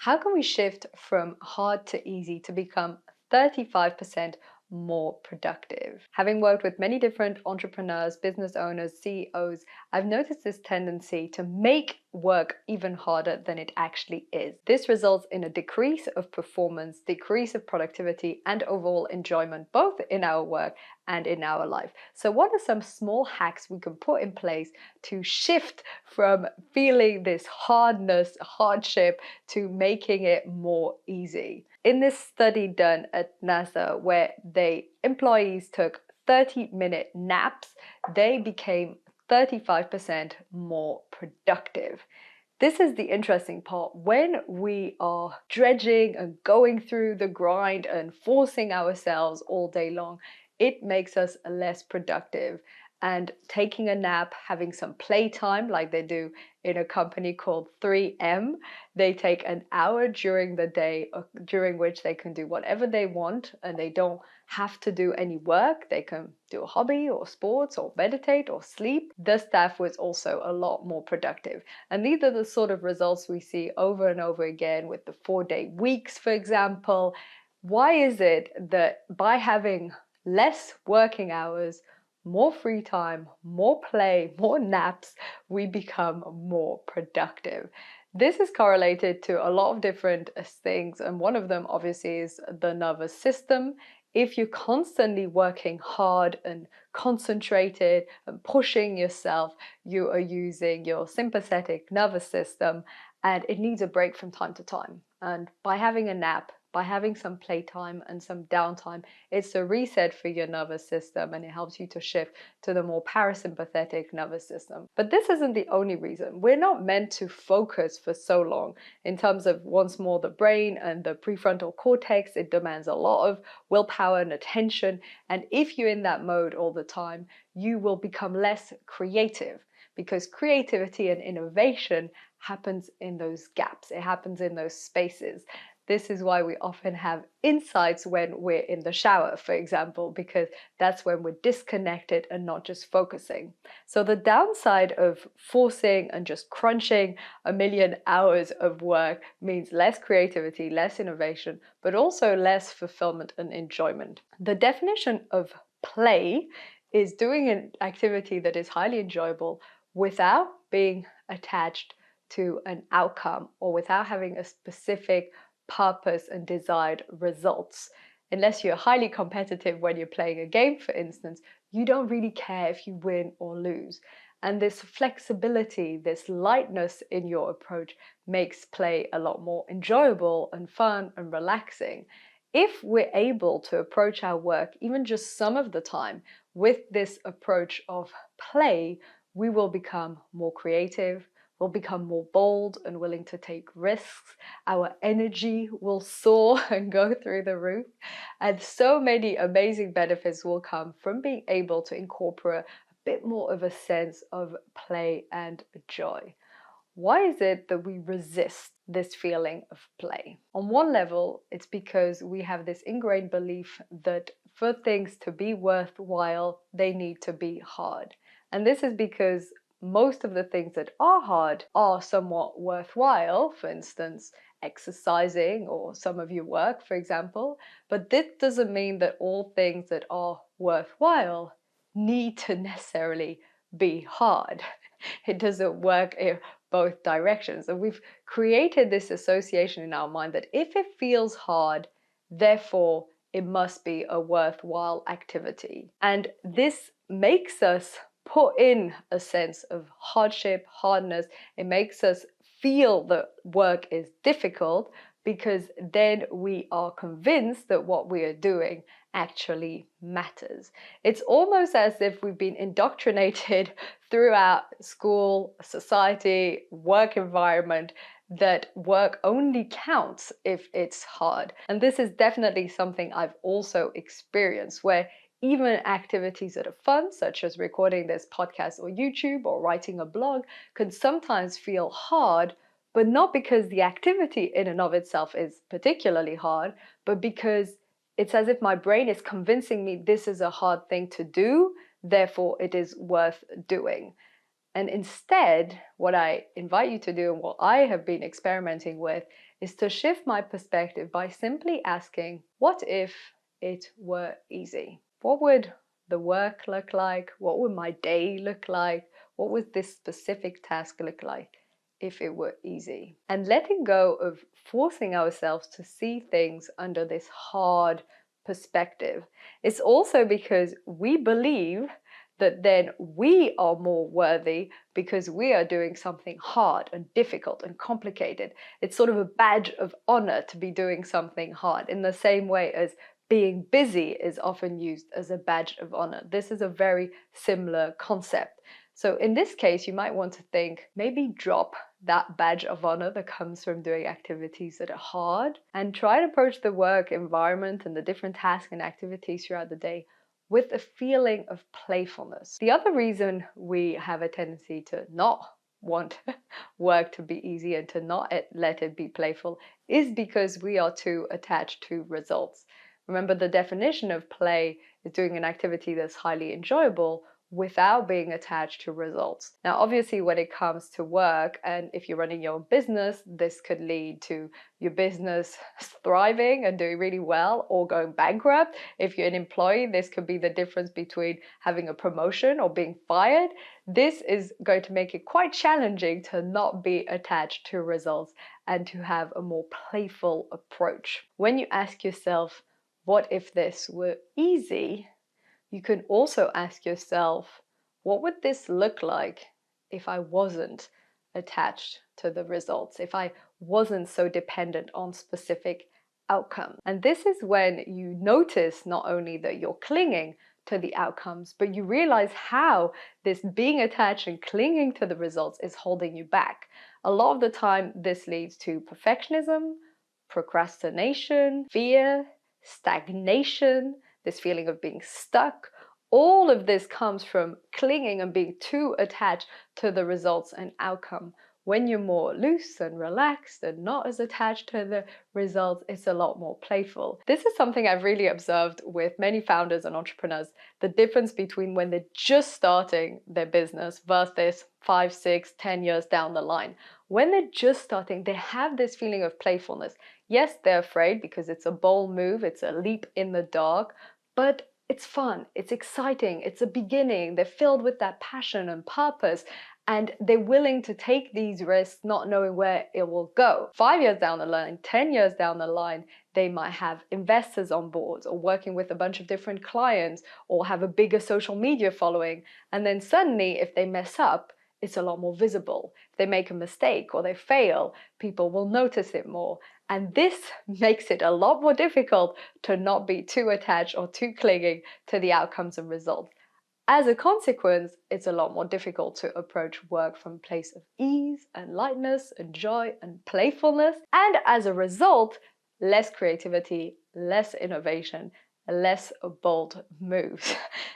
How can we shift from hard to easy to become 35% more productive? Having worked with many different entrepreneurs, business owners, CEOs, I've noticed this tendency to make work even harder than it actually is. This results in a decrease of performance, decrease of productivity, and overall enjoyment, both in our work and in our life. So, what are some small hacks we can put in place to shift from feeling this hardship, to making it more easy? In this study done at NASA, where employees took 30-minute naps, they became 35% more productive. This is the interesting part. When we are dredging and going through the grind and forcing ourselves all day long, it makes us less productive. And taking a nap, having some playtime, like they do in a company called 3M, they take an hour during the day during which they can do whatever they want and they don't have to do any work. They can do a hobby or sports or meditate or sleep. The staff was also a lot more productive. And these are the sort of results we see over and over again with the 4-day weeks, for example. Why is it that by having less working hours, more free time, more play, more naps, we become more productive? This is correlated to a lot of different things, and one of them obviously is the nervous system. If you're constantly working hard and concentrated and pushing yourself, you are using your sympathetic nervous system, and it needs a break from time to time. And by having a nap, by having some playtime and some downtime, it's a reset for your nervous system, and it helps you to shift to the more parasympathetic nervous system. But this isn't the only reason. We're not meant to focus for so long. In terms of, once more, the brain and the prefrontal cortex, it demands a lot of willpower and attention. And if you're in that mode all the time, you will become less creative, because creativity and innovation happens in those gaps. It happens in those spaces. This is why we often have insights when we're in the shower, for example, because that's when we're disconnected and not just focusing. So the downside of forcing and just crunching a million hours of work means less creativity, less innovation, but also less fulfillment and enjoyment. The definition of play is doing an activity that is highly enjoyable without being attached to an outcome or without having a specific purpose and desired results. Unless you're highly competitive when you're playing a game, for instance, you don't really care if you win or lose. And this flexibility, this lightness in your approach makes play a lot more enjoyable and fun and relaxing. If we're able to approach our work, even just some of the time, with this approach of play, we will become more creative, we'll become more bold and willing to take risks. Our energy will soar and go through the roof. And so many amazing benefits will come from being able to incorporate a bit more of a sense of play and joy. Why is it that we resist this feeling of play? On one level, it's because we have this ingrained belief that for things to be worthwhile, they need to be hard. And this is because most of the things that are hard are somewhat worthwhile, for instance, exercising or some of your work, for example. But this doesn't mean that all things that are worthwhile need to necessarily be hard. It doesn't work in both directions. And we've created this association in our mind that if it feels hard, therefore it must be a worthwhile activity. And this makes us put in a sense of hardship, hardness. It makes us feel that work is difficult, because then we are convinced that what we are doing actually matters. It's almost as if we've been indoctrinated throughout school, society, work environment, that work only counts if it's hard. And this is definitely something I've also experienced, where even activities that are fun, such as recording this podcast or YouTube or writing a blog, can sometimes feel hard, but not because the activity in and of itself is particularly hard, but because it's as if my brain is convincing me this is a hard thing to do, therefore it is worth doing. And instead, what I invite you to do, and what I have been experimenting with, is to shift my perspective by simply asking, what if it were easy? What would the work look like? What would my day look like? What would this specific task look like if it were easy? And letting go of forcing ourselves to see things under this hard perspective. It's also because we believe that then we are more worthy because we are doing something hard and difficult and complicated. It's sort of a badge of honor to be doing something hard, in the same way as being busy is often used as a badge of honor. This is a very similar concept. So in this case, you might want to think, maybe drop that badge of honor that comes from doing activities that are hard and try to approach the work environment and the different tasks and activities throughout the day with a feeling of playfulness. The other reason we have a tendency to not want work to be easy and to not let it be playful is because we are too attached to results. Remember, the definition of play is doing an activity that's highly enjoyable without being attached to results. Now, obviously, when it comes to work, and if you're running your own business, this could lead to your business thriving and doing really well or going bankrupt. If you're an employee, this could be the difference between having a promotion or being fired. This is going to make it quite challenging to not be attached to results and to have a more playful approach. When you ask yourself, what if this were easy? You can also ask yourself, what would this look like if I wasn't attached to the results, if I wasn't so dependent on specific outcomes? And this is when you notice not only that you're clinging to the outcomes, but you realize how this being attached and clinging to the results is holding you back. A lot of the time, this leads to perfectionism, procrastination, fear, stagnation, this feeling of being stuck. All of this comes from clinging and being too attached to the results and outcome. When you're more loose and relaxed and not as attached to the results, it's a lot more playful. This is something I've really observed with many founders and entrepreneurs, the difference between when they're just starting their business versus 5, 6, 10 years down the line. When they're just starting, they have this feeling of playfulness. Yes, they're afraid because it's a bold move, it's a leap in the dark, but it's fun, it's exciting, it's a beginning. They're filled with that passion and purpose, and they're willing to take these risks not knowing where it will go. 5 years down the line, 10 years down the line, they might have investors on board or working with a bunch of different clients or have a bigger social media following. And then suddenly, if they mess up, it's a lot more visible. If they make a mistake or they fail, people will notice it more. And this makes it a lot more difficult to not be too attached or too clinging to the outcomes and results. As a consequence, it's a lot more difficult to approach work from a place of ease and lightness and joy and playfulness. And as a result, less creativity, less innovation, less bold moves.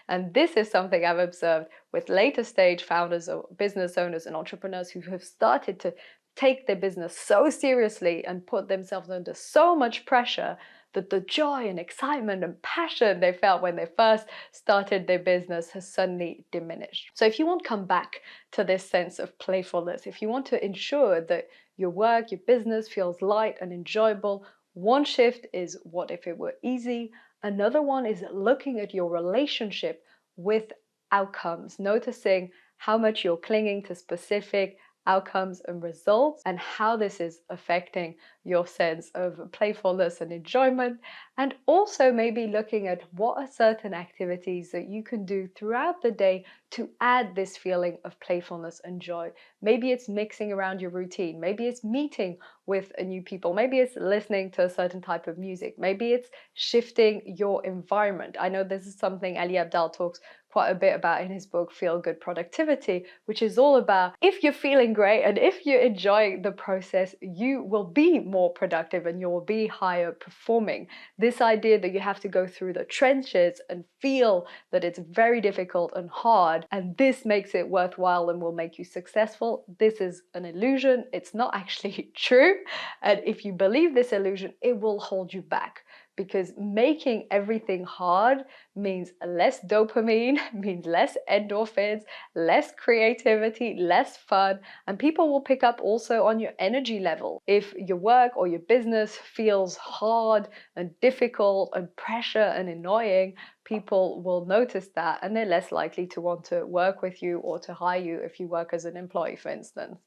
And this is something I've observed with later stage founders or business owners and entrepreneurs who have started to take their business so seriously and put themselves under so much pressure that the joy and excitement and passion they felt when they first started their business has suddenly diminished. So if you want to come back to this sense of playfulness, if you want to ensure that your work, your business feels light and enjoyable, one shift is what if it were easy. Another one is looking at your relationship with outcomes, noticing how much you're clinging to specific outcomes and results and how this is affecting your sense of playfulness and enjoyment, and also maybe looking at what are certain activities that you can do throughout the day to add this feeling of playfulness and joy. Maybe it's mixing around your routine, maybe it's meeting with new people, maybe it's listening to a certain type of music, maybe it's shifting your environment. I know this is something Ali Abdaal talks quite a bit about in his book Feel Good Productivity, which is all about if you're feeling great and if you're enjoying the process, you will be more productive and you will be higher performing. This idea that you have to go through the trenches and feel that it's very difficult and hard and this makes it worthwhile and will make you successful, this is an illusion. It's not actually true. true. And if you believe this illusion, it will hold you back, because making everything hard means less dopamine, means less endorphins, less creativity, less fun, and people will pick up also on your energy level. If your work or your business feels hard and difficult and pressure and annoying, people will notice that and they're less likely to want to work with you or to hire you if you work as an employee, for instance.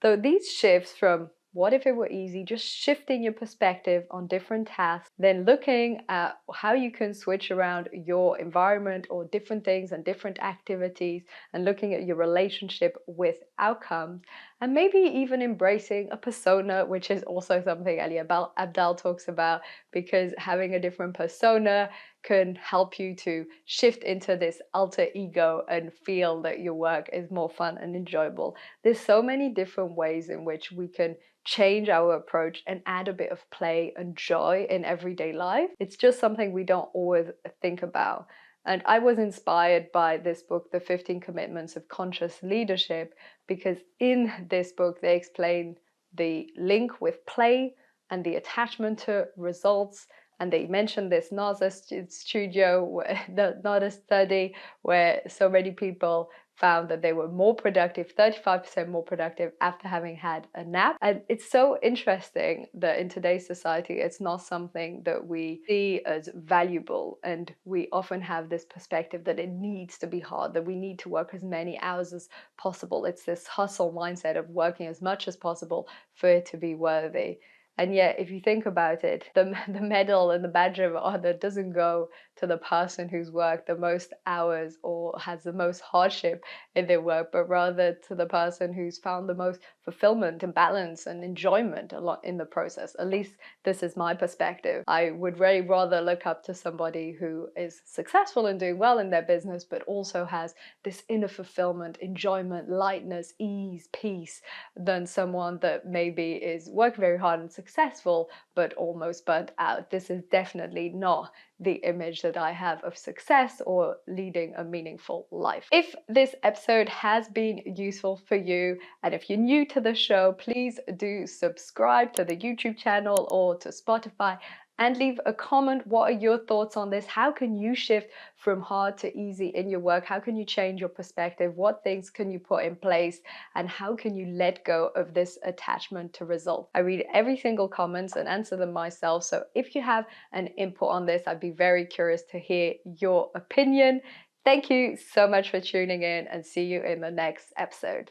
So these shifts from what if it were easy, just shifting your perspective on different tasks, then looking at how you can switch around your environment or different things and different activities, and looking at your relationship with outcomes, and maybe even embracing a persona, which is also something Ali Abdal talks about, because having a different persona can help you to shift into this alter ego and feel that your work is more fun and enjoyable. There's so many different ways in which we can change our approach and add a bit of play and joy in everyday life. It's just something we don't always think about. And I was inspired by this book, The 15 Commitments of Conscious Leadership, because in this book they explain the link with play and the attachment to results. And they mentioned this NASA study where so many people found that they were more productive, 35% more productive after having had a nap. And it's so interesting that in today's society, it's not something that we see as valuable. And we often have this perspective that it needs to be hard, that we need to work as many hours as possible. It's this hustle mindset of working as much as possible for it to be worthy. And yet, if you think about it, the medal and the badge of honor doesn't go to the person who's worked the most hours or has the most hardship in their work, but rather to the person who's found the most fulfillment and balance and enjoyment a lot in the process. At least this is my perspective. I would very rather look up to somebody who is successful and doing well in their business, but also has this inner fulfillment, enjoyment, lightness, ease, peace, than someone that maybe is working very hard and successful, but almost burnt out. This is definitely not the image that I have of success or leading a meaningful life. If this episode has been useful for you, and if you're new to the show, please do subscribe to the YouTube channel or to Spotify and leave a comment. What are your thoughts on this? How can you shift from hard to easy in your work? How can you change your perspective? What things can you put in place? And how can you let go of this attachment to results? I read every single comment and answer them myself. So if you have an input on this, I'd be very curious to hear your opinion. Thank you so much for tuning in, and see you in the next episode.